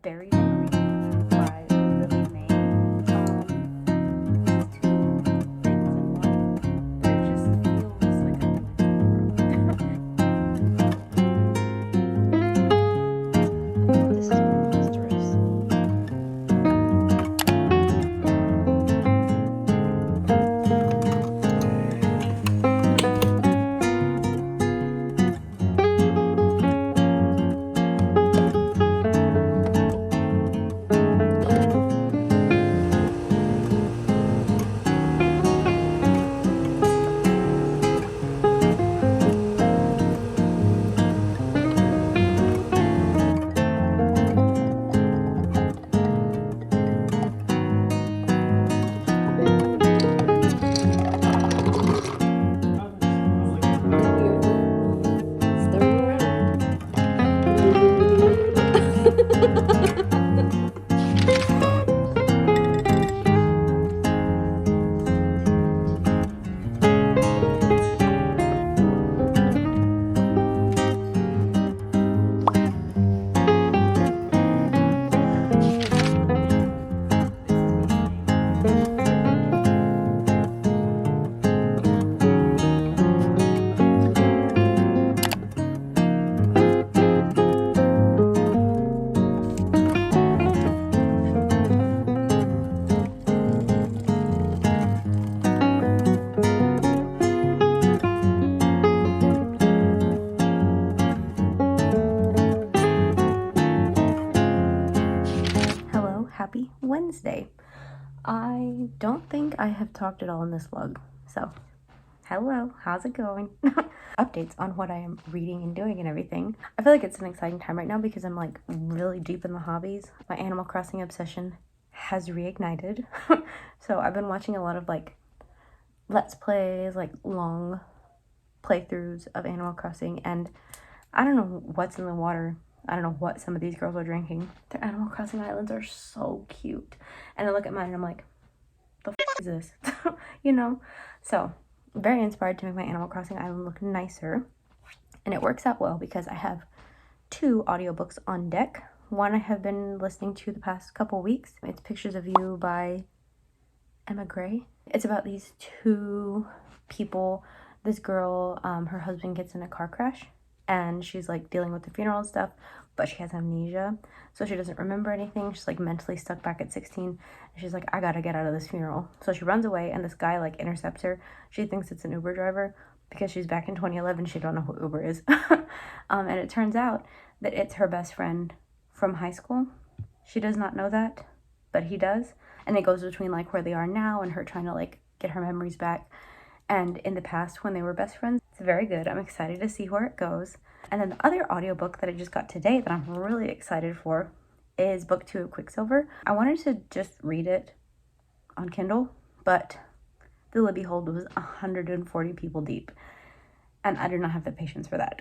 berries and green by Lily May. These two things in one, but it just feels like a This is preposterous. Hello, happy Wednesday. I don't think I have talked at all in this vlog, so hello, how's it going? Updates on what I am reading and doing and everything. I feel like it's an exciting time right now because I'm like really deep in the hobbies. My Animal Crossing obsession has reignited. So I've been watching a lot of like let's plays, like long playthroughs of Animal Crossing, and I don't know what's in the water. I don't know what some of these girls are drinking. Their Animal Crossing islands are so cute. And I look at mine and I'm like, the f is this? You know? So, very inspired to make my Animal Crossing island look nicer. And it works out well because I have 2 audiobooks on deck. One I have been listening to the past couple weeks. It's Pictures of You by Emma Gray. It's about these 2 people. This girl, her husband gets in a car crash and she's like dealing with the funeral and stuff, but she has amnesia, so she doesn't remember anything. She's like mentally stuck back at 16, and she's like, I gotta get out of this funeral. So she runs away and this guy like intercepts her. She thinks it's an Uber driver because she's back in 2011. She don't know who Uber is. And it turns out that it's her best friend from high school. She does not know that, but he does. And it goes between like where they are now and her trying to like get her memories back and in the past when they were best friends. It's very good. I'm excited to see where it goes. And then the other audiobook that I just got today that I'm really excited for is book 2 of Quicksilver. I wanted to just read it on Kindle, but the Libby hold was 140 people deep, and I do not have the patience for that.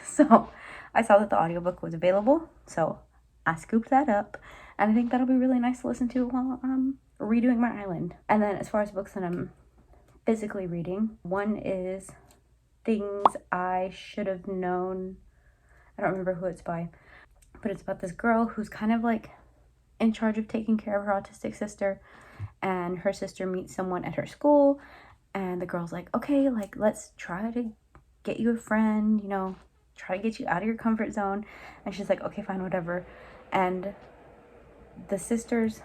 So I saw that the audiobook was available, so I scooped that up, and I think that'll be really nice to listen to while I'm redoing my island. And then as far as books that I'm physically reading, one is Things I Should Have Known. I don't remember who it's by, but it's about this girl who's kind of like in charge of taking care of her autistic sister, and her sister meets someone at her school, and the girl's like, okay, like let's try to get you a friend, you know, try to get you out of your comfort zone. And she's like, okay, fine, whatever. And the sister's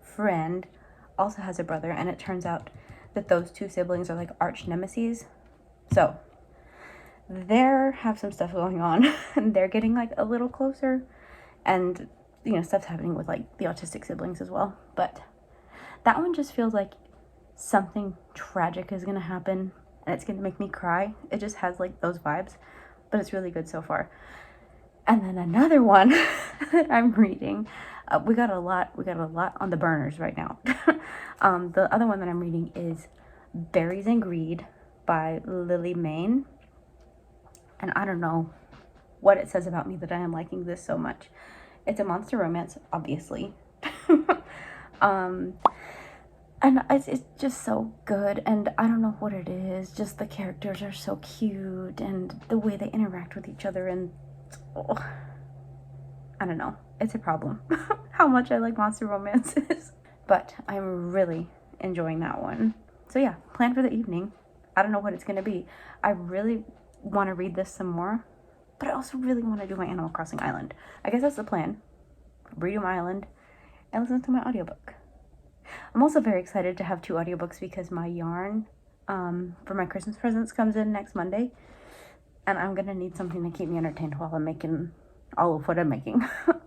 friend also has a brother, and it turns out that those 2 siblings are like arch nemesis. So they have some stuff going on and they're getting like a little closer, and you know, stuff's happening with like the autistic siblings as well. But that one just feels like something tragic is gonna happen and it's gonna make me cry. It just has like those vibes, but it's really good so far. And then another one that I'm reading, we got a lot on the burners right now. The other one that I'm reading is Berries and Greed by Lily May. And I don't know what it says about me that I am liking this so much. It's a monster romance, obviously. And it's just so good, and I don't know what it is, just the characters are so cute and the way they interact with each other, and I don't know. it's a problem how much I like monster romances. But I'm really enjoying that one. So yeah, plan for the evening. I don't know what it's gonna be. I really want to read this some more, but I also really want to do my Animal Crossing Island. I guess that's the plan. Read my island and listen to my audiobook. I'm also very excited to have 2 audiobooks because my yarn for my Christmas presents comes in next Monday, and I'm gonna need something to keep me entertained while I'm making all of what I'm making.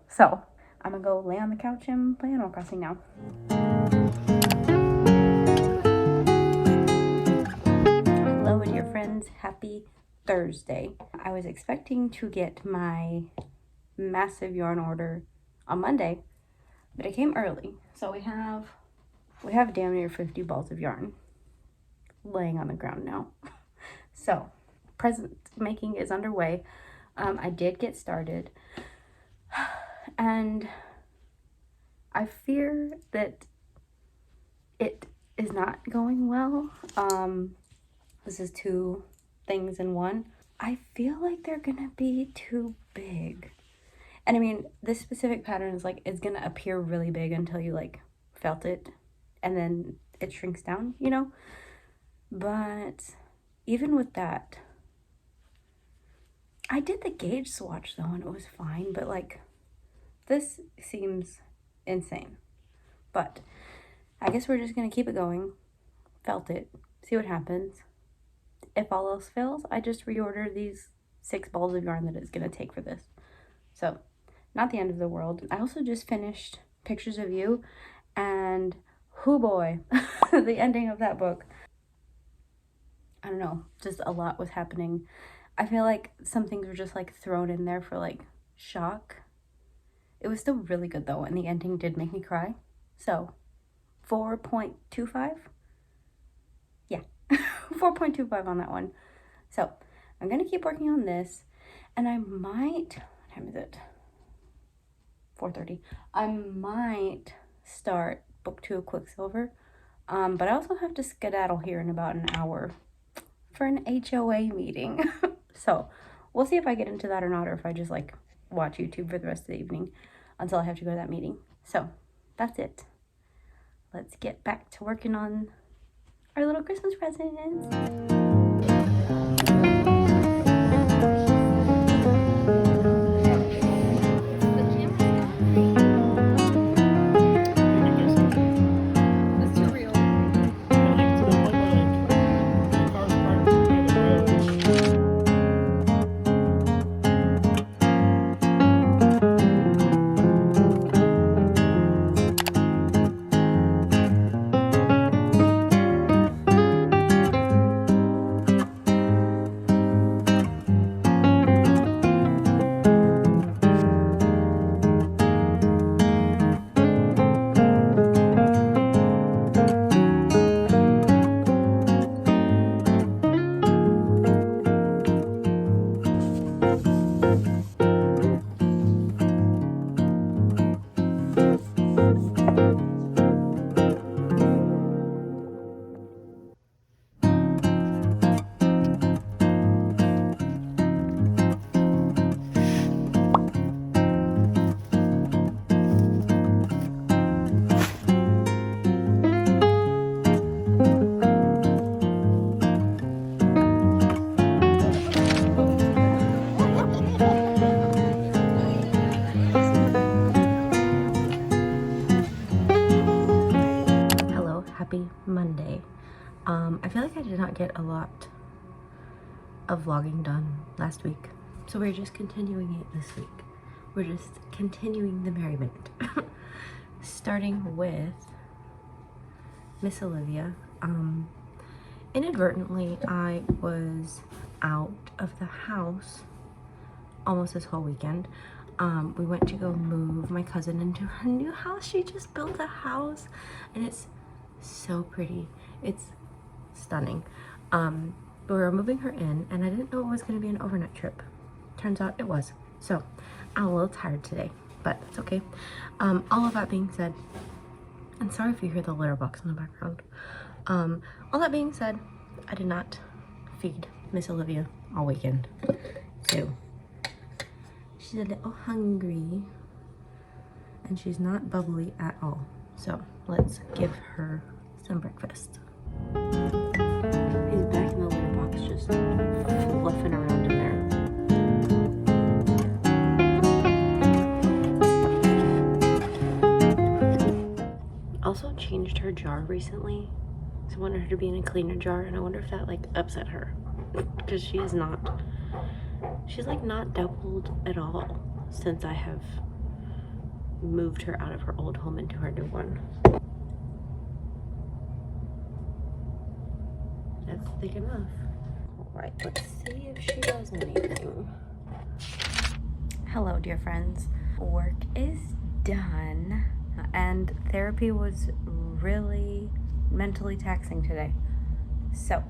So I'm gonna go lay on the couch and play Animal Crossing now. Hello, dear friends. Happy Thursday. I was expecting to get my massive yarn order on Monday, but it came early. So we have damn near 50 balls of yarn laying on the ground now. So present making is underway. I did get started, and I fear that it is not going well. This is 2 things in one. I feel like they're gonna be too big. And I mean, this specific pattern is like, it's gonna appear really big until you like felt it, and then it shrinks down, you know? But even with that, I did the gauge swatch though, and it was fine, but like, this seems insane. But I guess we're just gonna keep it going, felt it, see what happens. If all else fails, I just reorder these 6 balls of yarn that it's gonna take for this. So, not the end of the world. I also just finished Pictures of You, and hoo boy, the ending of that book. I don't know, just a lot was happening. I feel like some things were just like thrown in there for like shock. It was still really good though, and the ending did make me cry. So, 4.25? Yeah, 4.25 on that one. So, I'm gonna keep working on this, and I might, what time is it? 4:30. I might start book 2 of Quicksilver, but I also have to skedaddle here in about an hour for an HOA meeting. So we'll see if I get into that or not, or if I just like watch YouTube for the rest of the evening until I have to go to that meeting. So that's it. Let's get back to working on our little Christmas presents. That's too real. Like to the point where like the cars parked by the road. Hello, happy Monday. I feel like I did not get a lot of vlogging done last week, so we're just continuing it this week. We're just continuing the merriment. Starting with Miss Olivia. Inadvertently, I was out of the house almost this whole weekend. We went to go move my cousin into her new house. She just built a house, and it's so pretty. It's stunning. But we were moving her in, and I didn't know it was going to be an overnight trip. Turns out it was. So I'm a little tired today, but it's okay. All of that being said, and sorry if you hear the litter box in the background. All that being said, I did not feed Miss Olivia all weekend, so she's a little hungry. and she's not bubbly at all. So let's give her some breakfast. He's back in the litter box, just fluffing around in there. Also changed her jar recently. So I wanted her to be in a cleaner jar, and I wonder if that like upset her, because she's like not doubled at all since I have moved her out of her old home into her new one. That's thick enough. All right, let's see if she does anything. Hello, dear friends. Work is done, and therapy was really mentally taxing today. So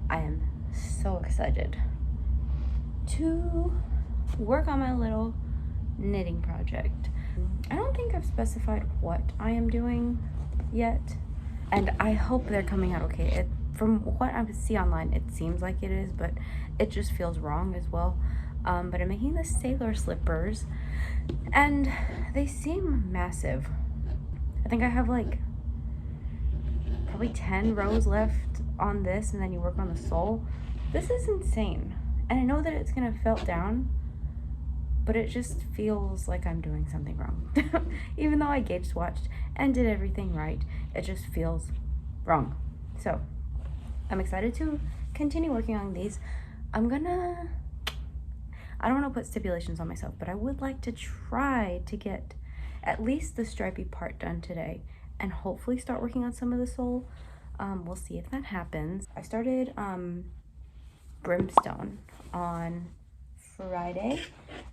I am so excited to work on my little knitting project. I don't think I've specified what I am doing yet, and I hope they're coming out okay. From what I see online, it seems like it is, but it just feels wrong as well. But I'm making the sailor slippers, and they seem massive. I think I have like probably 10 rows left on this, and then you work on the sole. This is insane, and I know that it's gonna felt down, but it just feels like I'm doing something wrong. Even though I gauge swatched and did everything right, it just feels wrong. So I'm excited to continue working on these. I don't want to put stipulations on myself, but I would like to try to get at least the stripy part done today, and hopefully start working on some of the sole. We'll see if that happens. I started brimstone on Friday,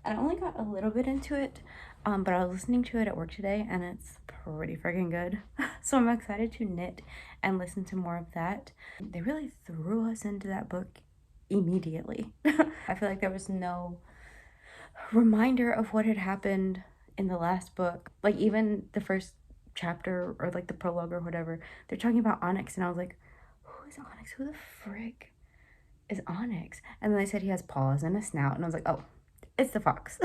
and I only got a little bit into it, but I was listening to it at work today, and it's pretty freaking good. So I'm excited to knit and listen to more of that. They really threw us into that book immediately. I feel like there was no reminder of what had happened in the last book. Like even the first chapter, or like the prologue or whatever, they're talking about Onyx, and I was like, who is Onyx? Who the frick is Onyx? And then they said he has paws and a snout, and I was like, oh, it's the fox.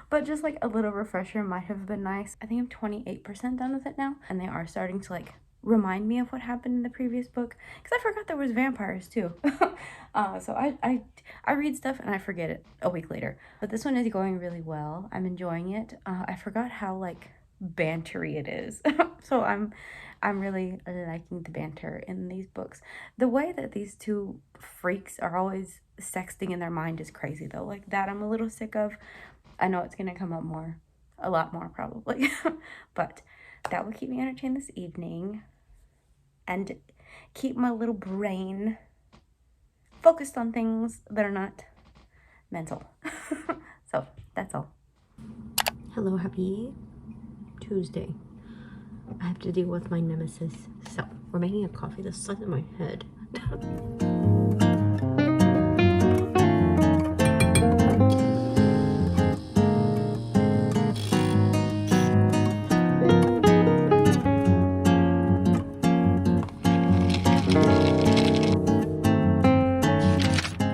But just like a little refresher might have been nice. I think I'm 28% done with it now, and they are starting to like remind me of what happened in the previous book, because I forgot there was vampires too. So I read stuff and I forget it a week later, but this one is going really well. I'm enjoying it. I forgot how like bantery it is. So I'm really liking the banter in these books. The way that these two freaks are always sexting in their mind is crazy though. Like that I'm a little sick of. I know it's gonna come up more, a lot more probably. But that will keep me entertained this evening and keep my little brain focused on things that are not mental. So that's all. Hello, happy Tuesday. I have to deal with my nemesis. So we're making a coffee the size of my head.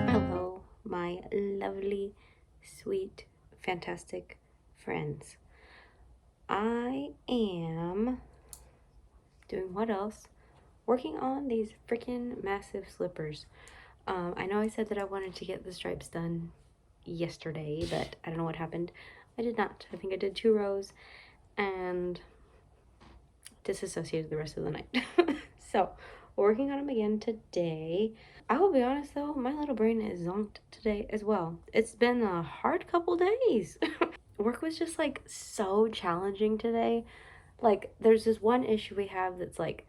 Hello, my lovely, sweet, fantastic friends. I am doing what else? Working on these freaking massive slippers. I know I said that I wanted to get the stripes done yesterday, but I don't know what happened. I did not. I think I did 2 rows and disassociated the rest of the night. So working on them again today. I will be honest though, my little brain is zonked today as well. It's been a hard couple days. Work was just like so challenging today. Like there's this one issue we have that's like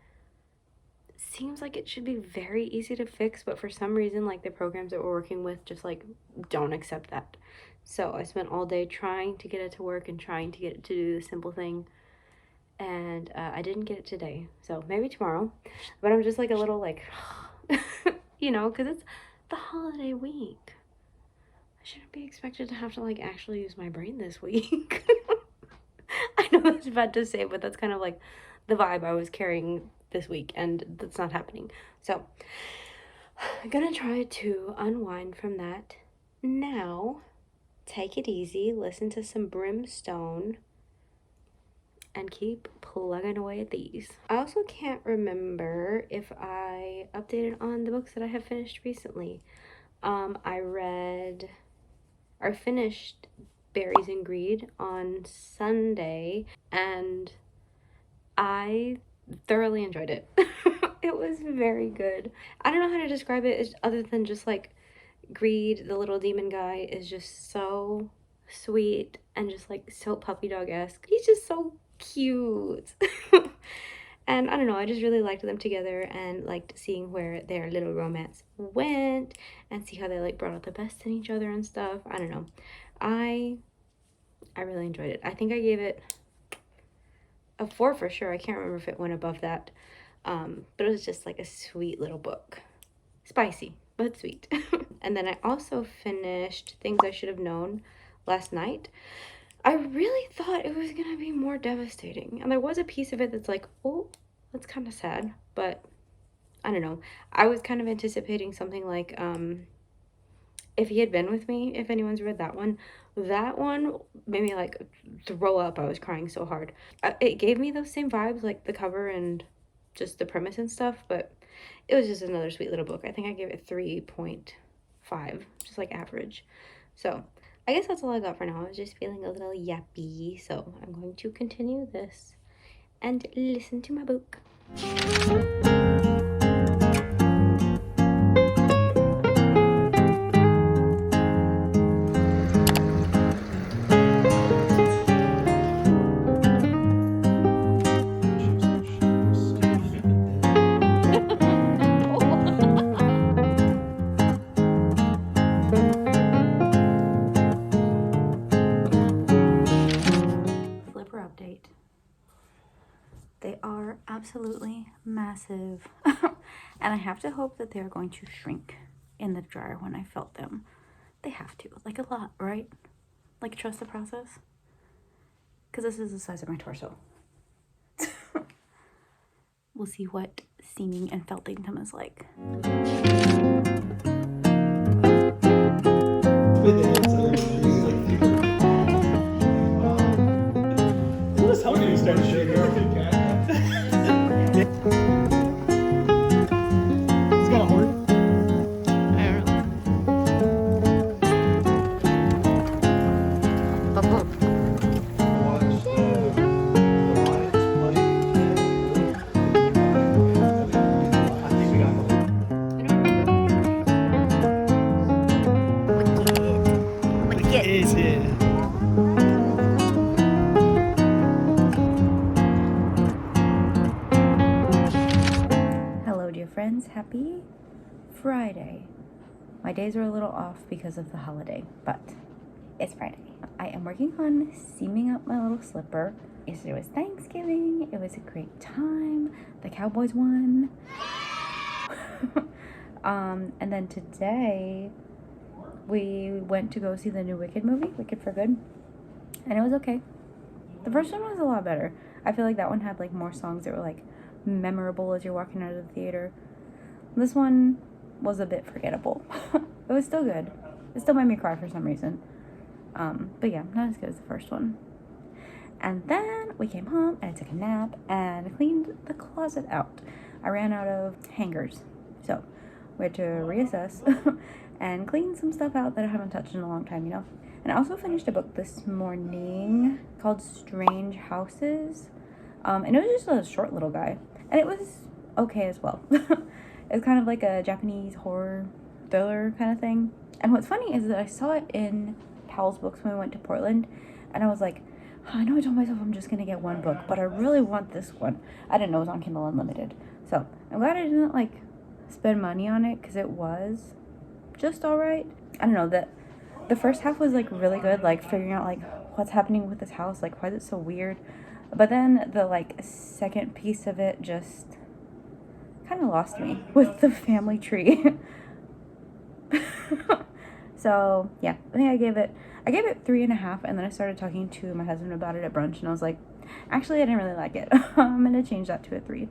seems like it should be very easy to fix, but for some reason like the programs that we're working with just like don't accept that. So I spent all day trying to get it to work and trying to get it to do the simple thing, and I didn't get it today, so maybe tomorrow. But I'm just like a little like you know, because it's the holiday week. I shouldn't be expected to have to like actually use my brain this week. I know that's bad to say, but that's kind of like the vibe I was carrying this week, and that's not happening. So I'm gonna try to unwind from that now, take it easy, listen to some Brimstone, and keep plugging away at these. I also can't remember if I updated on the books that I have finished recently. I read or finished Berries and Greed on Sunday, and I thoroughly enjoyed it. It was very good. I don't know how to describe it other than just like Greed, the little demon guy, is just so sweet and just like so puppy dog-esque. He's just so cute. And I don't know, I just really liked them together and liked seeing where their little romance went and see how they like brought out the best in each other and stuff. I don't know. I really enjoyed it. I think I gave it a 4 for sure. I can't remember if it went above that. But it was just like a sweet little book. Spicy, but sweet. And then I also finished Things I Should Have Known last night. I really thought it was gonna be more devastating. And there was a piece of it that's like, oh, that's kind of sad. But I don't know. I was kind of anticipating something like If He Had Been With Me, if anyone's read that one. That one made me like throw up. I was crying so hard. It gave me those same vibes, like the cover and just the premise and stuff, but it was just another sweet little book. I think I gave it 3.5, just like average. So I guess that's all I got for now. I was just feeling a little yappy, so I'm going to continue this and listen to my book. Update. They are absolutely massive. And I have to hope that they're going to shrink in the dryer when I felt them. They have to, like a lot, right? Like, trust the process. Because this is the size of my torso. We'll see what steaming and felting them is like. How do you start to shake your cat? It's got a horn. I don't know. Hello, dear friends. Happy Friday. My days are a little off because of the holiday, but it's Friday. I am working on seaming up my little slipper. Yesterday was Thanksgiving. It was a great time. The Cowboys won. And then today we went to go see the new Wicked movie, Wicked for Good, and it was okay. The first one was a lot better. I feel like that one had like more songs that were like memorable as you're walking out of the theater. This one was a bit forgettable. It was still good. It still made me cry for some reason. But yeah, not as good as the first one. And then we came home and I took a nap and cleaned the closet out. I ran out of hangers, so we had to reassess and clean some stuff out that I haven't touched in a long time, you know. And I also finished a book this morning called Strange Houses. And it was just a short little guy. And it was okay as well. It's kind of like a Japanese horror thriller kind of thing. And what's funny is that I saw it in Powell's Books when we went to Portland. And I was like, I know I told myself I'm just going to get one book, but I really want this one. I didn't know it was on Kindle Unlimited. So I'm glad I didn't like spend money on it because it was just alright. I don't know, that the first half was like really good, like figuring out like what's happening with this house, like why is it so weird. But then the like second piece of it just kind of lost me with the family tree. So yeah, I think I gave it 3.5, and then I started talking to my husband about it at brunch, and I was like, actually I didn't really like it. I'm gonna change that to a 3.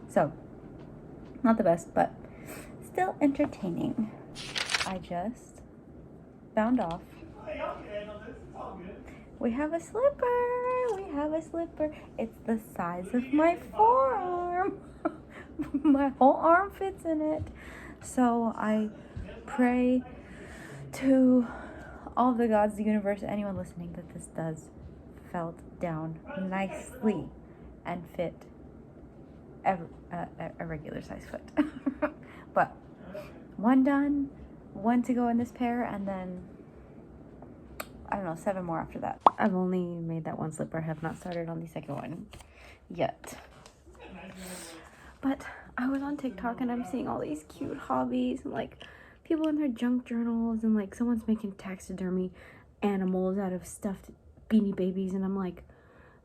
So not the best, but still entertaining. I just found off. We have a slipper. We have a slipper. It's the size of my forearm. My whole arm fits in it. So I pray to all of the gods, the universe, anyone listening, that this does felt down nicely and fit a regular size foot. But one done, one to go in this pair, and then I don't know, 7 more after that. I've only made that one slipper. I have not started on the second one yet. But I was on TikTok and I'm seeing all these cute hobbies and like people in their junk journals, and like someone's making taxidermy animals out of stuffed Beanie Babies, and I'm like,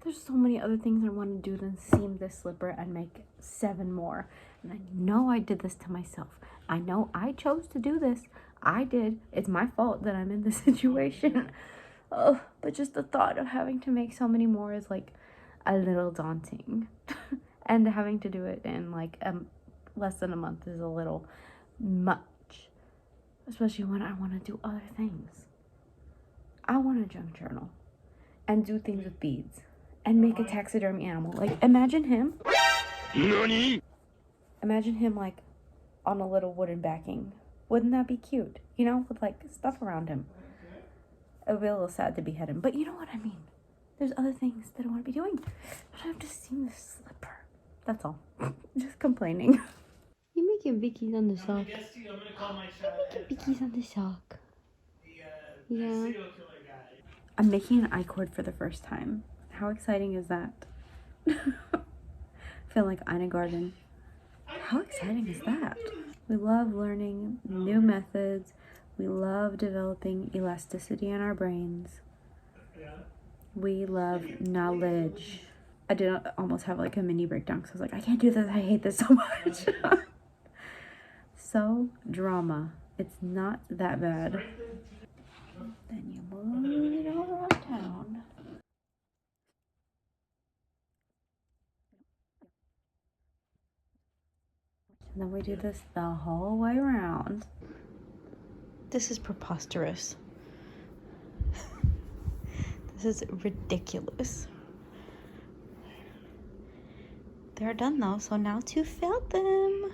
there's so many other things I want to do than seam this slipper and make 7 more. And I know I did this to myself. I know I chose to do this. I did. It's my fault that I'm in this situation. Oh, but just the thought of having to make so many more is like a little daunting. And having to do it in like less than a month is a little much. Especially when I want to do other things. I want a junk journal and do things with beads and make a taxidermy animal. Like, imagine him. NANI? Imagine him like on a little wooden backing. Wouldn't that be cute? You know, with like stuff around him. It would be a little sad to behead him, but you know what I mean. There's other things that I want to be doing. But I have to seam this slipper. That's all. Just complaining. You making Vicky's on the sock. Making Vicky's on the sock. Yeah. I'm making an I-cord for the first time. How exciting is that? Feel like Ina Garden. How exciting is that? We love learning new methods. We love developing elasticity in our brains. We love knowledge. I did almost have like a mini breakdown because I was like, I can't do this. I hate this so much. So drama. It's not that bad. Then you move it all around town. And then we do this the whole way around. This is preposterous. This is ridiculous. They're done though, so now to fill them.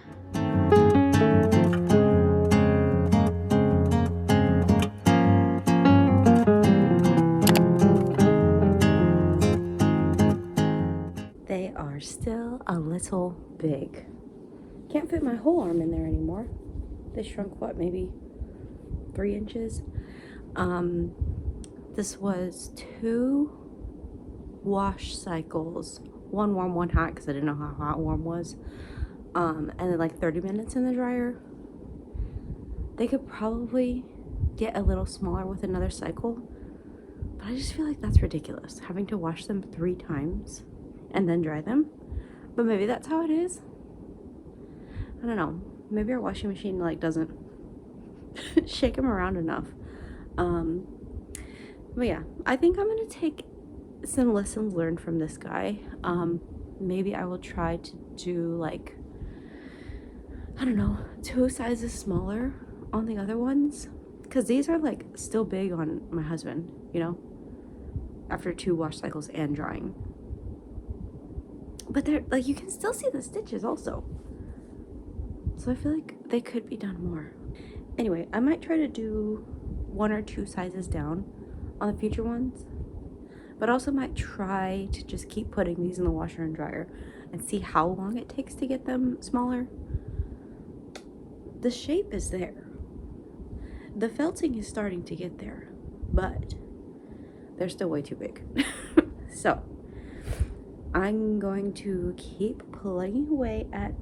They are still a little big. Can't fit my whole arm in there anymore. They shrunk, what, maybe 3 inches? This was 2 wash cycles. 1 warm, 1 hot, because I didn't know how hot warm was. And then like 30 minutes in the dryer. They could probably get a little smaller with another cycle. But I just feel like that's ridiculous. Having to wash them 3 times and then dry them. But maybe that's how it is. I don't know. Maybe our washing machine like doesn't shake them around enough. But yeah, I think I'm gonna take some lessons learned from this guy. Maybe I will try to do like, I don't know, 2 sizes smaller on the other ones, because these are like still big on my husband, you know, after 2 wash cycles and drying. But they're like, you can still see the stitches also. So I feel like they could be done more. Anyway, I might try to do 1 or 2 sizes down on the future ones. But also might try to just keep putting these in the washer and dryer and see how long it takes to get them smaller. The shape is there. The felting is starting to get there, but they're still way too big. So I'm going to keep plugging away at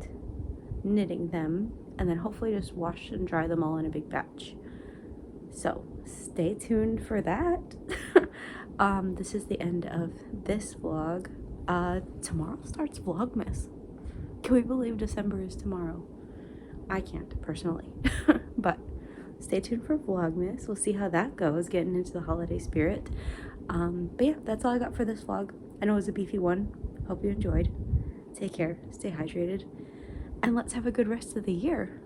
knitting them and then hopefully just wash and dry them all in a big batch. So stay tuned for that. This is the end of this vlog. Tomorrow starts Vlogmas. Can we believe December is tomorrow? I can't personally. But stay tuned for Vlogmas. We'll see how that goes, getting into the holiday spirit. But yeah, that's all I got for this vlog. I know it was a beefy one. Hope you enjoyed. Take care, stay hydrated, and let's have a good rest of the year.